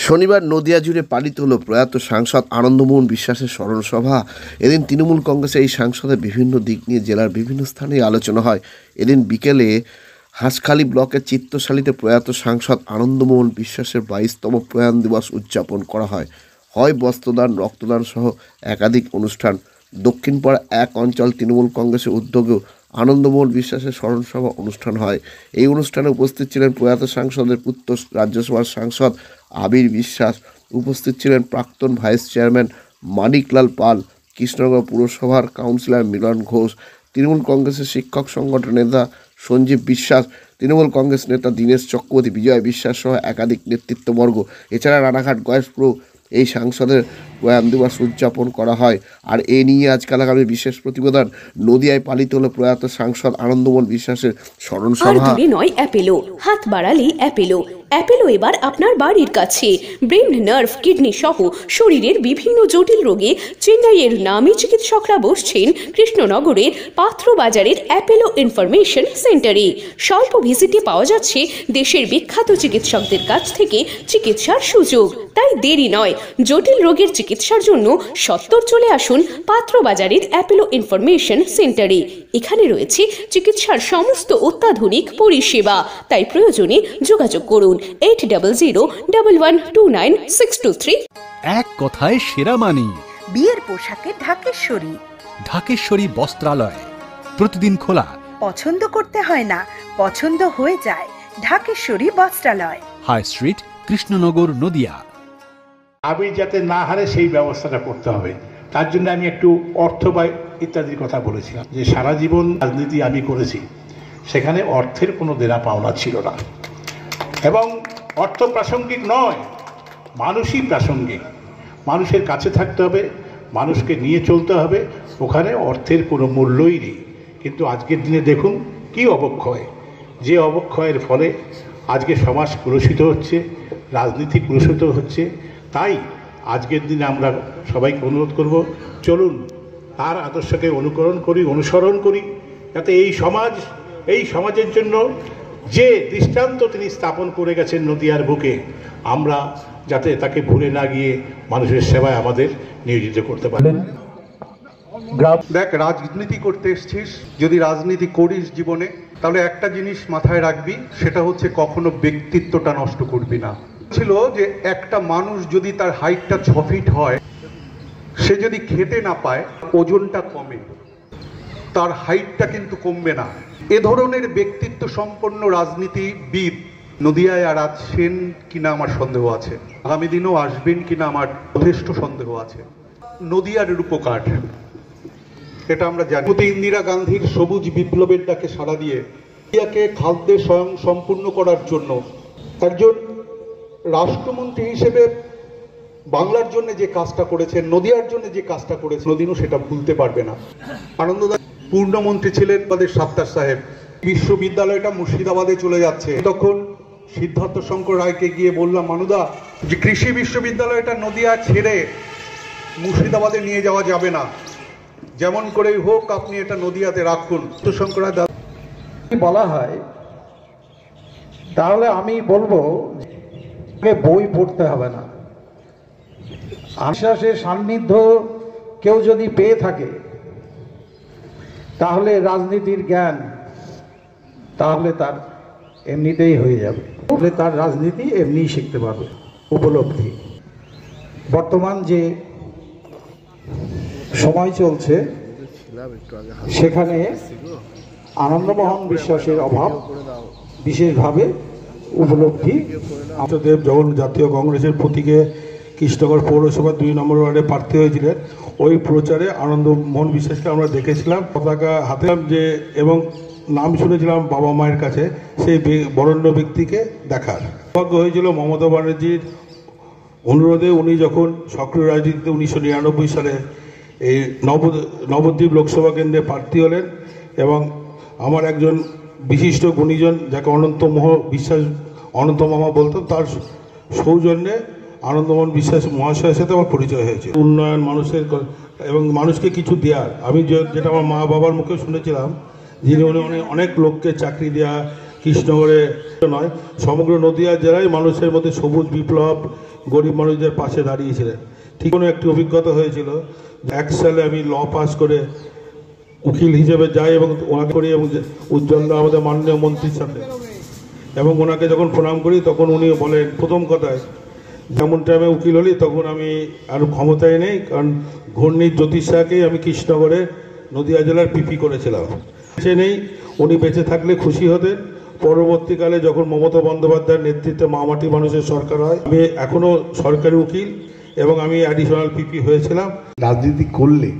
শনিবার নদিয়া জুড়ে পালিত হলো প্রয়াত সাংসদ আনন্দমোহন বিশ্বাসের স্মরণ সভা। এদিন তৃণমূল কংগ্রেসের এই সাংসদের বিভিন্ন দিক নিয়ে জেলার বিভিন্ন স্থানে আলোচনা হয়। এদিন বিকেলে হাঁসখালি ব্লকের চিত্তশালীতে প্রয়াত সাংসদ আনন্দমোহন বিশ্বাসের 22তম প্রয়াণ দিবস উদযাপন করা হয়। বস্ত্রদান, রক্তদান সহ একাধিক অনুষ্ঠান। দক্ষিণপাড়া এক অঞ্চল তৃণমূল কংগ্রেসের উদ্যোগেও আনন্দমোহন বিশ্বাসের স্মরণ সভা অনুষ্ঠান হয়। এই অনুষ্ঠানে উপস্থিত ছিলেন প্রয়াত সাংসদের পুত্র রাজ্যসভার সাংসদ আবির বিশ্বাস, উপস্থিত ছিলেন প্রাক্তন ভাইস চেয়ারম্যান মানিকলাল পাল, কৃষ্ণনগর পুরসভার কাউন্সিলর মিলন ঘোষ, তৃণমূল কংগ্রেসের শিক্ষক সংগঠন নেতা সঞ্জীব বিশ্বাস, তৃণমূল কংগ্রেস নেতা দীনেশ চক্রবর্তী, বিজয় বিশ্বাস সহ একাধিক নেতৃত্ববর্গ। এছাড়া রানাঘাট গয়েশপুর এই সাংসদের প্রয়াণ দিবস উদযাপন করা হয়। আর এ নিয়ে আজকাল আগামী বিশেষ প্রতিবেদন। নদিয়ায় পালিত হলো প্রয়াত সাংসদ আনন্দমোহন বিশ্বাসের স্মরণ সভা। নয় অ্যাপেলো, হাত বাড়ালেই অ্যাপেলো। অ্যাপেলো এবার আপনার বাড়ির কাছে। ব্রেন, নার্ভ, কিডনি সহ শরীরের বিভিন্ন জটিল রোগে চেন্নাইয়ের নামী চিকিৎসকরা বসছেন কৃষ্ণনগরের পাত্র বাজারের অ্যাপেলো ইনফরমেশন সেন্টারে। স্বল্প ভিজিটে পাওয়া যাচ্ছে দেশের বিখ্যাত চিকিৎসকদের কাছ থেকে চিকিৎসার সুযোগ। তাই দেরি নয়, জটিল রোগের চিকিৎসার জন্য সত্বর চলে আসুন পাত্র বাজারের অ্যাপেলো ইনফরমেশন সেন্টারে। এখানে রয়েছে চিকিৎসার সমস্ত অত্যাধুনিক পরিষেবা। তাই প্রয়োজনে যোগাযোগ করুন 8001129623। এক কথায় সেরা মানি। বিয়ের পোশাকে ঢাকেশ্বরী। ঢাকেশ্বরী বস্ত্রালয় প্রতিদিন খোলা। পছন্দ করতে হয় না, পছন্দ হয়ে যায়। ঢাকেশ্বরী বস্ত্রালয়, হাই স্ট্রিট, কৃষ্ণনগর, নদিয়া। আমি যাতে না হারে সেই ব্যবস্থাটা করতে হবে। তার জন্য আমি একটু অর্থ ব্যয় ইত্যাদির কথা বলেছিলাম, যে সারা জীবন রাজনীতি আমি করেছি, সেখানে অর্থের কোনো দেনা পাওনা ছিল না। এবং অর্থ প্রাসঙ্গিক নয়, মানুষই প্রাসঙ্গিক। মানুষের কাছে থাকতে হবে, মানুষকে নিয়ে চলতে হবে, ওখানে অর্থের কোনো মূল্যই নেই। কিন্তু আজকের দিনে দেখুন কি অবক্ষয়, যে অবক্ষয়ের ফলে আজকে সমাজ কলুষিত হচ্ছে, রাজনীতি কলুষিত হচ্ছে। তাই আজকের দিনে আমরা সবাইকে অনুরোধ করব, চলুন তার আদর্শকে অনুসরণ করি, যাতে এই সমাজের জন্য যে দৃষ্টান্ত তিনি স্থাপন করে গেছেন নদিয়ার বুকে, আমরা যাতে তাকে ভুলে না গিয়ে মানুষের সেবায় আমাদের নিয়োজিত করতে পারি। দেখ, রাজনীতি করতে এসছিস, যদি রাজনীতি করিস জীবনে, তাহলে একটা জিনিস মাথায় রাখবি, সেটা হচ্ছে কখনো ব্যক্তিত্বটা নষ্ট করবি না। ছিল যে একটা মানুষ যদি তার হাইটটা 6 ফিট হয়, সে যদি খেতে না পায়, ওজনটা কমে, তার হাইটটা কিন্তু কমবে না। এ ধরনের ব্যক্তিত্ব সম্পন্ন রাজনীতিবিদ নদিয়ায় আর আছেন কিনা আমার সন্দেহ আছে, আগামী দিনেও আসবেন কিনা আমার যথেষ্ট সন্দেহ আছে। নদিয়ার রূপকার, এটা আমরা জানি। ইন্দিরা গান্ধীর সবুজ বিপ্লবের ডাকে সাড়া দিয়ে নদিয়াকে খাদ্যে স্বয়ং সম্পূর্ণ করার জন্য একজন রাষ্ট্রমন্ত্রী হিসেবে বাংলার জন্য যে কাজটা করেছেন, নদিয়ার জন্য যে কাজটা করেছেন, কোনোদিনও সেটা ভুলতে পারবে না। আনন্দদা পূর্ণমন্ত্রী ছিলেন আমাদের সাত্তার সাহেব। বিশ্ববিদ্যালয়টা মুর্শিদাবাদে চলে যাচ্ছে, তখন সিদ্ধার্থ শঙ্কর রায়কে গিয়ে বললাম, মানুদা, যে কৃষি বিশ্ববিদ্যালয়টা নদিয়া ছেড়ে মুর্শিদাবাদে নিয়ে যাওয়া যাবে না, যেমন করেই হোক আপনি এটা নদিয়াতে রাখুন। তো শঙ্কর রায় বলা হয়, তাহলে আমি বলবো বই পড়তে হবে না। আশ্বাসের সান্নিধ্য কেউ যদি পেয়ে থাকে, তাহলে রাজনীতির জ্ঞান তাহলে তার এমনিতেই হয়ে যাবে, তাহলে তার রাজনীতি এমনিই শিখতে পারবে। উপলব্ধি, বর্তমান যে সময় চলছে সেখানে আনন্দমোহন বিশ্বাসের অভাব বিশেষভাবে উপলব্ধি। দেব যখন জাতীয় কংগ্রেসের প্রতীকে কৃষ্ণনগর পৌরসভা 2 নম্বর ওয়ার্ডে প্রার্থী হয়েছিলেন, ওই প্রচারে আনন্দমোহন বিশ্বাসকে আমরা দেখেছিলাম পতাকা হাতে, যে এবং নাম শুনেছিলাম বাবা মায়ের কাছে সেই বরেণ্য ব্যক্তিকে দেখার সৌভাগ্য হয়েছিল। মমতা ব্যানার্জির অনুরোধে উনি যখন সক্রিয় রাজনীতিতে 1999 সালে এই নবদ্বীপ লোকসভা কেন্দ্রে প্রার্থী হলেন, এবং আমার একজন বিশিষ্ট গুণীজন যাকে অনন্ত মামা বলতো, তার সৌজন্যে আনন্দমোহন বিশ্বাস মহাশয়ের সাথে আমার পরিচয় হয়েছে। উন্নয়ন, মানুষের এবং মানুষকে কিছু দেওয়ার, আমি যেটা আমার মা বাবার মুখে শুনেছিলাম, যিনি উনি অনেক লোককে চাকরি দেওয়া, কৃষ্ণনগরে নয় সমগ্র নদিয়া জেলায় মানুষের মধ্যে সবুজ বিপ্লব গরিব মানুষদের পাশে দাঁড়িয়েছিলেন। ঠিক কোনো একটি অভিজ্ঞতা হয়েছিল, 1 সালে আমি ল পাস করে উকিল হিসেবে যাই এবং ওনাকে করি এবং উজ্জ্বলদা আমাদের মাননীয় মন্ত্রীর সাথে, এবং ওনাকে যখন প্রণাম করি তখন উনি বলেন প্রথম কথায়, যেমন টাইমে উকিল হলি তখন আমি আর ক্ষমতায় নেই, কারণ ঘূর্ণির জ্যোতিষ শাহকেই আমি কৃষ্ণনগরে নদিয়া জেলার পিপি করেছিলাম। সে নেই, উনি বেঁচে থাকলে খুশি হতেন। পরবর্তীকালে যখন মমতা বন্দ্যোপাধ্যায়ের নেতৃত্বে মামাটি মানুষের সরকার হয়, আমি এখনও সরকারি উকিল এবং আমি অ্যাডিশনাল পিপি হয়েছিলাম। রাজনীতি করলে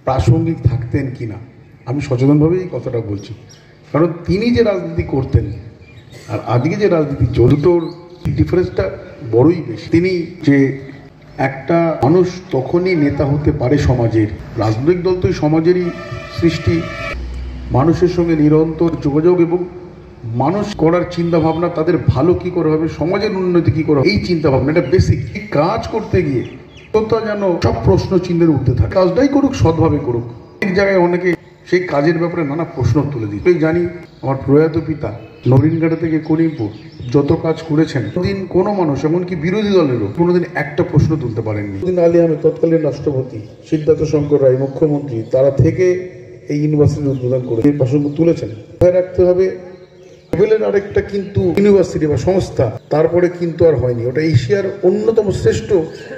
প্রাসঙ্গিক থাকতেন কিনা, আমি সচেতনভাবেই এই কথাটা বলছি, কারণ তিনি যে রাজনীতি করতেন আর আজকে যে রাজনীতি চলতোর ডিফারেন্সটা বড়ই বেশি। তিনি যে একটা মানুষ তখনই নেতা হতে পারে সমাজের, রাজনৈতিক দল তো এই সমাজেরই সৃষ্টি, মানুষের সঙ্গে নিরন্তর যোগাযোগ এবং মানুষ করার চিন্তা ভাবনা, তাদের ভালো কি করে হবে, সমাজের উন্নতি কি করে হবে, এই চিন্তা ভাবনা এটা বেসিক। এই কাজ করতে গিয়ে তা যেন সব প্রশ্ন চিহ্নের ঊর্ধ্বে থাকে, কাজটাই করুক, সৎভাবে করুক। এক জায়গায় অনেকে সেই কাজের ব্যাপারে নানা প্রশ্ন তুলে দিই। জানি আমার প্রয়াত পিতা নরিনঘাটা থেকে করিমপুর যত কাজ করেছেন, কোনোদিন কোনো মানুষ এমনকি বিরোধী দলেরও কোনোদিন একটা প্রশ্ন তুলতে পারেননি। আলী আহমেদ তৎকালীন রাষ্ট্রপতি, সিদ্ধার্থ শঙ্কর রায় মুখ্যমন্ত্রী, তারা থেকে এই ইউনিভার্সিটির উদ্বোধন করে এই প্রসঙ্গ তুলেছেন। মনে রাখতে হবে লেভেলের আরেকটা কিন্তু ইউনিভার্সিটি বা সংস্থা, তারপরে কিন্তু আর হয়নি। ওটা এশিয়ার অন্যতম শ্রেষ্ঠ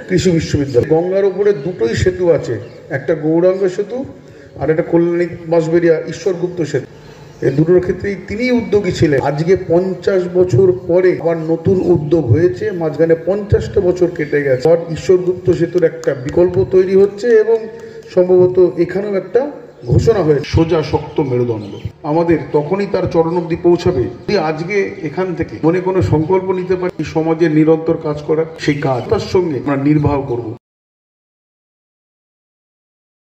কৃষি বিশ্ববিদ্যালয়। গঙ্গার উপরে দুটোই সেতু আছে, একটা গৌরাঙ্গ সেতু আর একটা কল্যাণী বাঁশবেড়িয়া ঈশ্বরগুপ্ত সেতু। এই দুটোর ক্ষেত্রেই তিনি উদ্যোগী ছিলেন। আজকে 50 বছর পরে আবার নতুন উদ্যোগ হয়েছে, মাঝখানে 50টা বছর কেটে গেছে। আর ঈশ্বরগুপ্ত সেতুর একটা বিকল্প তৈরি হচ্ছে এবং সম্ভবত এখানেও একটা ঘোষণা হয়ে সোজা শক্ত মেরুদণ্ড আমাদের তখনই তার চরণ অবধি পৌঁছাবে যদি আজকে এখান থেকে মনে কোনো সংকল্প নিতে পারি সমাজের নিরন্তর কাজ করার, সেই কাজ তার সঙ্গে আমরা নির্বাহ করব।